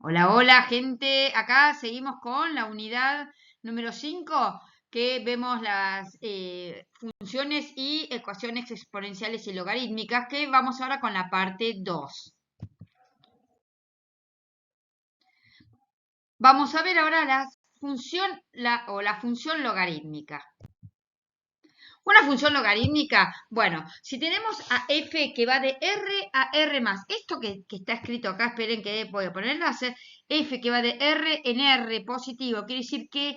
Hola, hola, gente. Acá seguimos con la unidad número 5, que vemos las funciones y ecuaciones exponenciales y logarítmicas, que vamos ahora con la parte 2. Vamos a ver ahora la función logarítmica. Una función logarítmica, bueno, si tenemos a f que va de r a r más, esto que está escrito acá, esperen que voy a poner láser, f que va de r en r positivo, quiere decir que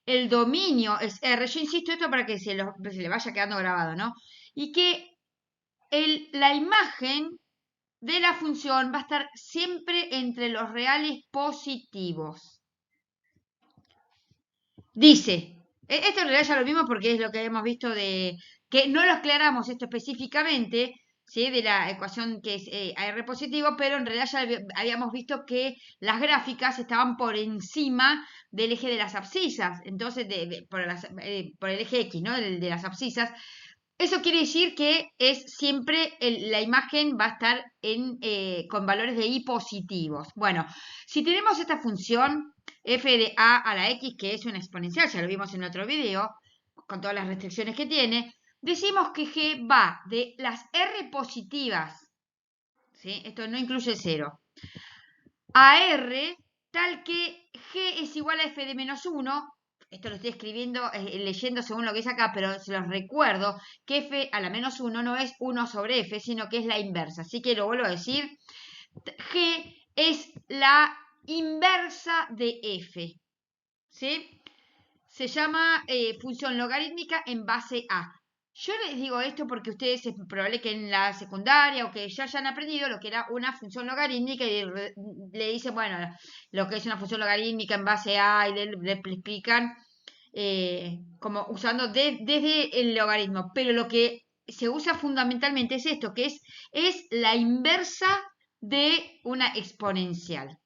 el dominio es R. Yo insisto esto para que se le vaya quedando grabado, ¿no? Y que la imagen de la función va a estar siempre entre los reales positivos. Dice, esto en realidad ya lo vimos porque es lo que hemos visto que no lo aclaramos esto específicamente, ¿sí? De la ecuación que es AR positivo, pero en realidad ya habíamos visto que las gráficas estaban por encima del eje de las abscisas, entonces por el eje X, ¿no? De las abscisas. Eso quiere decir que es siempre la imagen va a estar con valores de i positivos. Bueno, si tenemos esta función f de a la x, que es una exponencial, ya lo vimos en otro video, con todas las restricciones que tiene, decimos que g va de las r positivas, ¿sí? Esto no incluye 0, a r, tal que g es igual a f de menos 1. Esto lo estoy escribiendo, leyendo según lo que es acá, pero se los recuerdo que f a la menos 1 no es 1 sobre f, sino que es la inversa. Así que lo vuelvo a decir, g es la inversa de f, ¿sí? Se llama función logarítmica en base a. Yo les digo esto porque ustedes es probable que en la secundaria o que ya hayan aprendido lo que era una función logarítmica y le dicen, bueno, lo que es una función logarítmica en base a y le explican como usando desde el logaritmo. Pero lo que se usa fundamentalmente es esto, que es la inversa de una exponencial.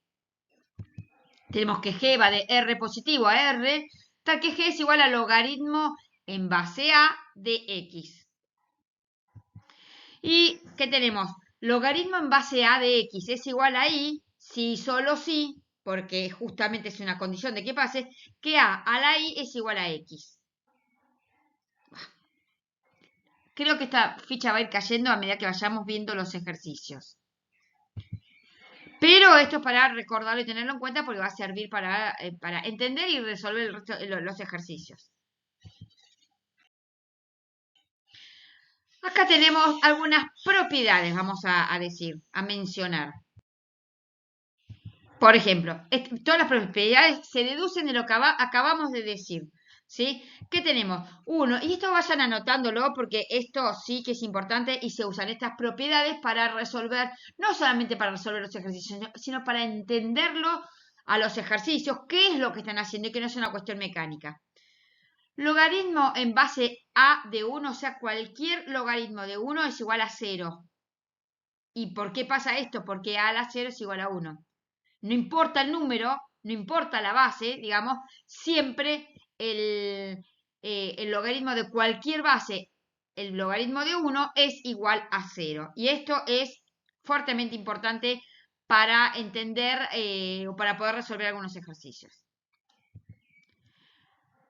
Tenemos que g va de r positivo a r, tal que g es igual a logaritmo en base a de x. ¿Y qué tenemos? Logaritmo en base a de x es igual a i, si solo si, porque justamente es una condición de que pase, que a la i es igual a x. Creo que esta ficha va a ir cayendo a medida que vayamos viendo los ejercicios. Pero esto es para recordarlo y tenerlo en cuenta porque va a servir para entender y resolver el resto de los ejercicios. Acá tenemos algunas propiedades, vamos a decir, a mencionar. Por ejemplo, todas las propiedades se deducen de lo que acabamos de decir. ¿Sí? ¿Qué tenemos? Uno, y esto vayan anotándolo porque esto sí que es importante y se usan estas propiedades para resolver, no solamente para resolver los ejercicios, sino para entenderlo a los ejercicios, qué es lo que están haciendo y que no es una cuestión mecánica. Logaritmo en base a de 1, o sea, cualquier logaritmo de 1 es igual a 0. ¿Y por qué pasa esto? Porque a la 0 es igual a 1. No importa el número, no importa la base, digamos, siempre el logaritmo de cualquier base, el logaritmo de 1 es igual a 0. Y esto es fuertemente importante para entender o para poder resolver algunos ejercicios.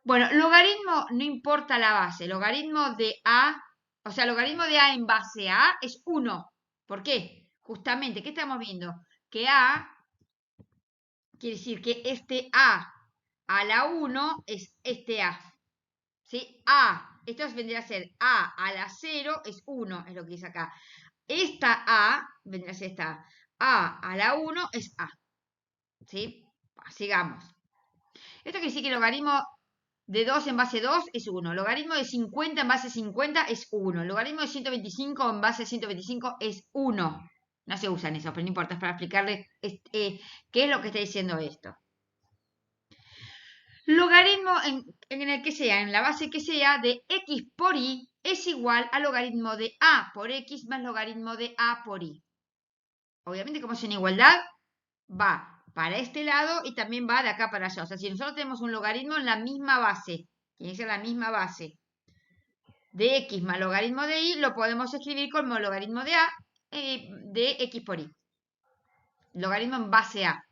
Bueno, logaritmo no importa la base, logaritmo de A, o sea, logaritmo de A en base a A es 1. ¿Por qué? Justamente, ¿qué estamos viendo? Que A quiere decir que este a la 1 es este A. ¿Sí? A, esto vendría a ser a la 0 es 1, es lo que dice acá. Esta A vendría a ser esta a la 1 es A. ¿Sí? Sigamos. Esto quiere decir que el logaritmo de 2 en base 2 es 1. Logaritmo de 50 en base 50 es 1. Logaritmo de 125 en base 125 es 1. No se usan eso, pero no importa, es para explicarles qué es lo que está diciendo esto. Logaritmo en el que sea, en la base que sea, de x por y es igual a logaritmo de a por x más logaritmo de a por y. Obviamente, como es en igualdad, va para este lado y también va de acá para allá. O sea, si nosotros tenemos un logaritmo en la misma base, tiene que ser la misma base de x más logaritmo de y, lo podemos escribir como logaritmo de a de x por y. Logaritmo en base a.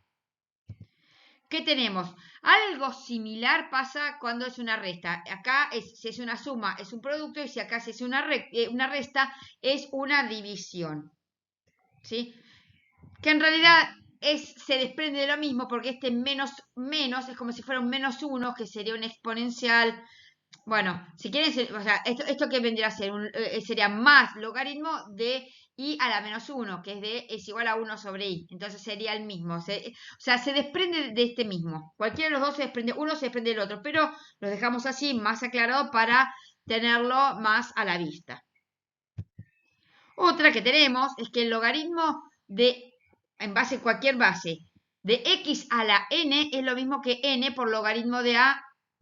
¿qué tenemos? Algo similar pasa cuando es una resta. Acá si es una suma es un producto y si acá si es una resta es una división. ¿Sí? Que en realidad se desprende de lo mismo porque este menos es como si fuera un menos 1 que sería un exponencial. Bueno, si quieren, o sea, esto que vendría a ser sería más logaritmo de i a la menos 1, que es igual a 1 sobre i. Entonces sería el mismo. O sea, se desprende de este mismo. Cualquiera de los dos se desprende, uno se desprende del otro, pero los dejamos así más aclarado para tenerlo más a la vista. Otra que tenemos es que el logaritmo en cualquier base, de x a la n es lo mismo que n por logaritmo de a,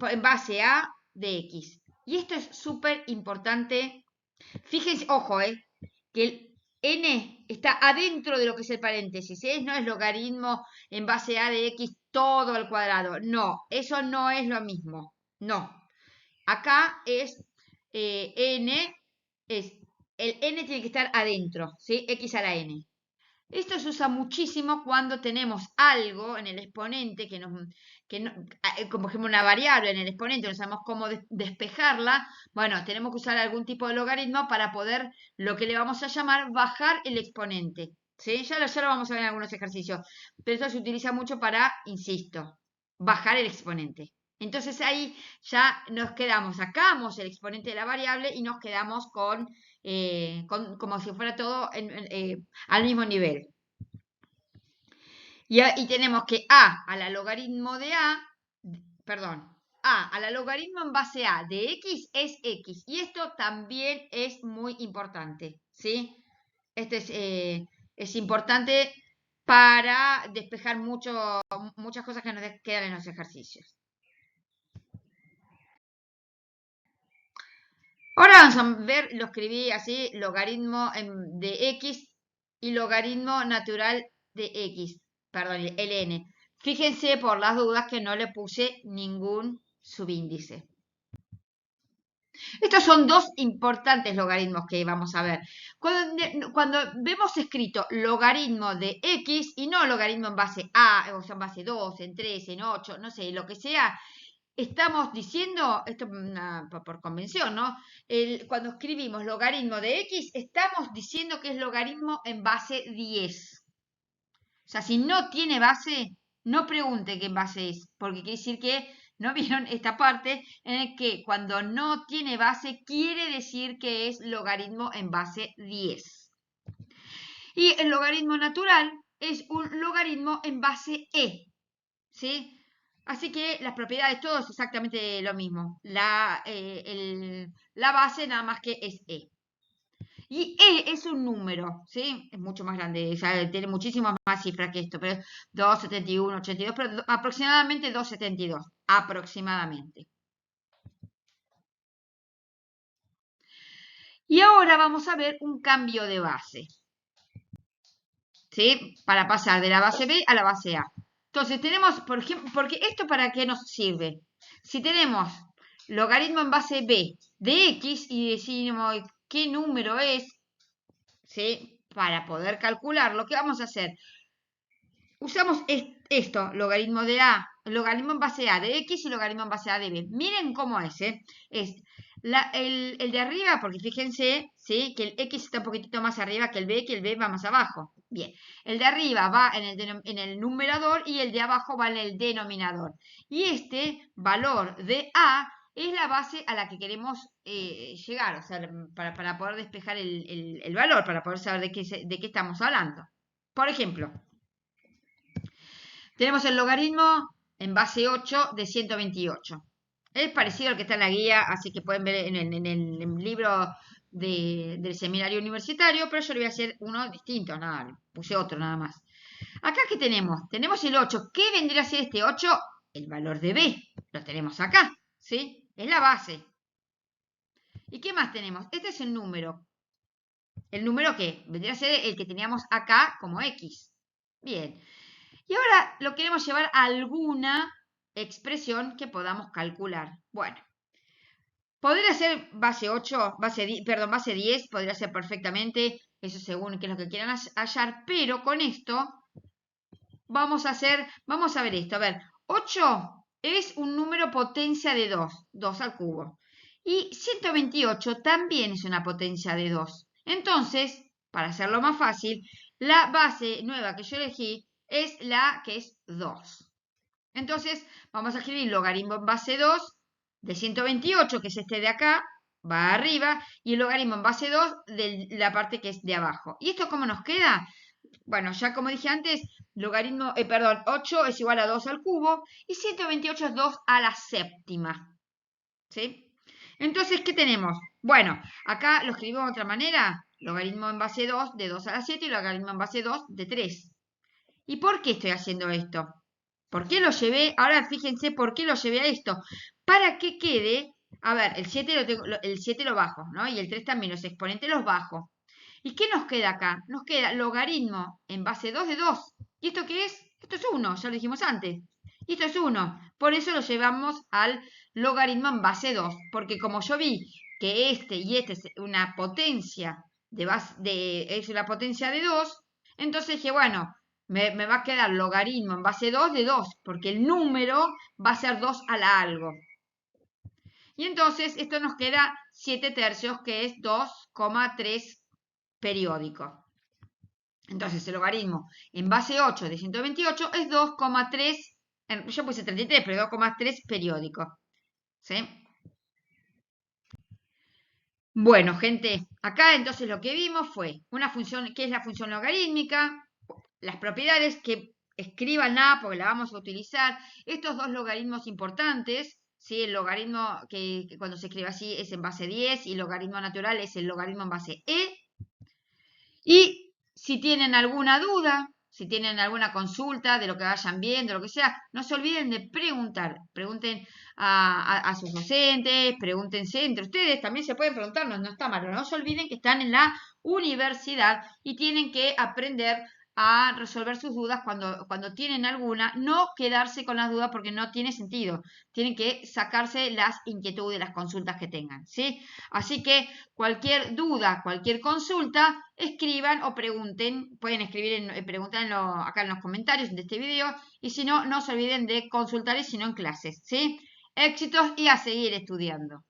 en base a de x. Y esto es súper importante. Fíjense, ojo, que el n está adentro de lo que es el paréntesis. No es logaritmo en base a de x todo al cuadrado. No, eso no es lo mismo. No. Acá es n, el n tiene que estar adentro, ¿sí? X a la n. Esto se usa muchísimo cuando tenemos algo en el exponente como por ejemplo una variable en el exponente, no sabemos cómo despejarla. Bueno, tenemos que usar algún tipo de logaritmo para poder, lo que le vamos a llamar, bajar el exponente. ¿Sí? Ya lo vamos a ver en algunos ejercicios. Pero esto se utiliza mucho para, insisto, bajar el exponente. Entonces ahí ya nos quedamos, sacamos el exponente de la variable y nos quedamos con como si fuera todo al mismo nivel. Y tenemos que a la logaritmo de perdón, a la logaritmo en base a de x es x. Y esto también es muy importante, ¿sí? Esto es importante para despejar muchas cosas que nos quedan en los ejercicios. Ahora vamos a ver, lo escribí así, logaritmo de x y logaritmo natural de x, perdón, el n. Fíjense por las dudas que no le puse ningún subíndice. Estos son dos importantes logaritmos que vamos a ver. Cuando vemos escrito logaritmo de x y no logaritmo en base a, o sea, en base 2, en 3, en 8, no sé, lo que sea, estamos diciendo, esto por convención, ¿no? Cuando escribimos logaritmo de x, estamos diciendo que es logaritmo en base 10. O sea, si no tiene base, no pregunte qué base es, porque quiere decir que no vieron esta parte en la que cuando no tiene base quiere decir que es logaritmo en base 10. Y el logaritmo natural es un logaritmo en base e, ¿sí? Así que las propiedades, todo es exactamente lo mismo. La base nada más que es e. Y e es un número, ¿sí? Es mucho más grande, o sea, tiene muchísimas más cifras que esto, pero 271, 82, pero aproximadamente 272, aproximadamente. Y ahora vamos a ver un cambio de base, ¿sí? Para pasar de la base B a la base A. Entonces tenemos, por ejemplo, porque esto para qué nos sirve. Si tenemos logaritmo en base B de x y decimos qué número es, ¿sí? Para poder calcularlo, ¿qué vamos a hacer? Usamos esto, logaritmo de A, logaritmo en base A de X y logaritmo en base A de B. Miren cómo es, Es el de arriba, porque fíjense, ¿sí? Que el X está un poquitito más arriba que el B va más abajo. Bien, el de arriba va en el numerador y el de abajo va en el denominador. Y este valor de A es la base a la que queremos llegar, o sea, para poder despejar el valor, para poder saber de qué estamos hablando. Por ejemplo, tenemos el logaritmo en base 8 de 128. Es parecido al que está en la guía, así que pueden ver en el libro del seminario universitario, pero yo le voy a hacer uno distinto, nada, puse otro nada más. Acá, ¿qué tenemos? Tenemos el 8. ¿Qué vendría a ser este 8? El valor de B. Lo tenemos acá, ¿sí? Es la base. ¿Y qué más tenemos? Este es el número. ¿El número qué? Vendría a ser el que teníamos acá como X. Bien. Y ahora lo queremos llevar a alguna expresión que podamos calcular. Bueno, podría ser base 8, base 10, podría ser perfectamente, eso según qué es lo que quieran hallar, pero con esto vamos a ver esto. A ver, 8 es un número potencia de 2, 2 al cubo. Y 128 también es una potencia de 2. Entonces, para hacerlo más fácil, la base nueva que yo elegí es la que es 2. Entonces, vamos a escribir logaritmo en base 2 de 128, que es este de acá, va arriba, y el logaritmo en base 2 de la parte que es de abajo. ¿Y esto cómo nos queda? Bueno, ya como dije antes, logaritmo, 8 es igual a 2 al cubo y 128 es 2 a la séptima. ¿Sí? Entonces, ¿qué tenemos? Bueno, acá lo escribimos de otra manera. Logaritmo en base 2 de 2 a la 7 y logaritmo en base 2 de 3. ¿Y por qué estoy haciendo esto? ¿Por qué lo llevé? Ahora fíjense por qué lo llevé a esto. Para que quede, a ver, el 7 el 7 lo bajo, ¿no? Y el 3 también, los exponentes los bajo. ¿Y qué nos queda acá? Nos queda logaritmo en base 2 de 2. ¿Y esto qué es? Esto es 1, ya lo dijimos antes. Y esto es 1. Por eso lo llevamos al logaritmo en base 2. Porque como yo vi que este y este es una potencia es una potencia de 2, entonces dije, bueno, me va a quedar logaritmo en base 2 de 2, porque el número va a ser 2 a la algo. Y entonces esto nos queda 7 tercios, que es 2,3 periódico. Entonces el logaritmo en base 8 de 128 es 2,3, yo puse 33, pero 2,3 periódico. ¿Sí? Bueno, gente, acá entonces lo que vimos fue una función, ¿qué es la función logarítmica? Las propiedades que escríbanla porque la vamos a utilizar. Estos dos logaritmos importantes, ¿sí? El logaritmo que cuando se escribe así es en base 10 y el logaritmo natural es el logaritmo en base e. Y si tienen alguna duda, si tienen alguna consulta de lo que vayan viendo, lo que sea, no se olviden de preguntar. Pregunten a sus docentes, pregúntense entre ustedes, también se pueden preguntarnos, no está malo. No se olviden que están en la universidad y tienen que aprender a resolver sus dudas cuando tienen alguna, no quedarse con las dudas porque no tiene sentido. Tienen que sacarse las inquietudes, las consultas que tengan, ¿sí? Así que cualquier duda, cualquier consulta, escriban o pregunten. Pueden escribir, preguntar acá en los comentarios de este video. Y si no, no se olviden de consultar y si no en clases, ¿sí? Éxitos y a seguir estudiando.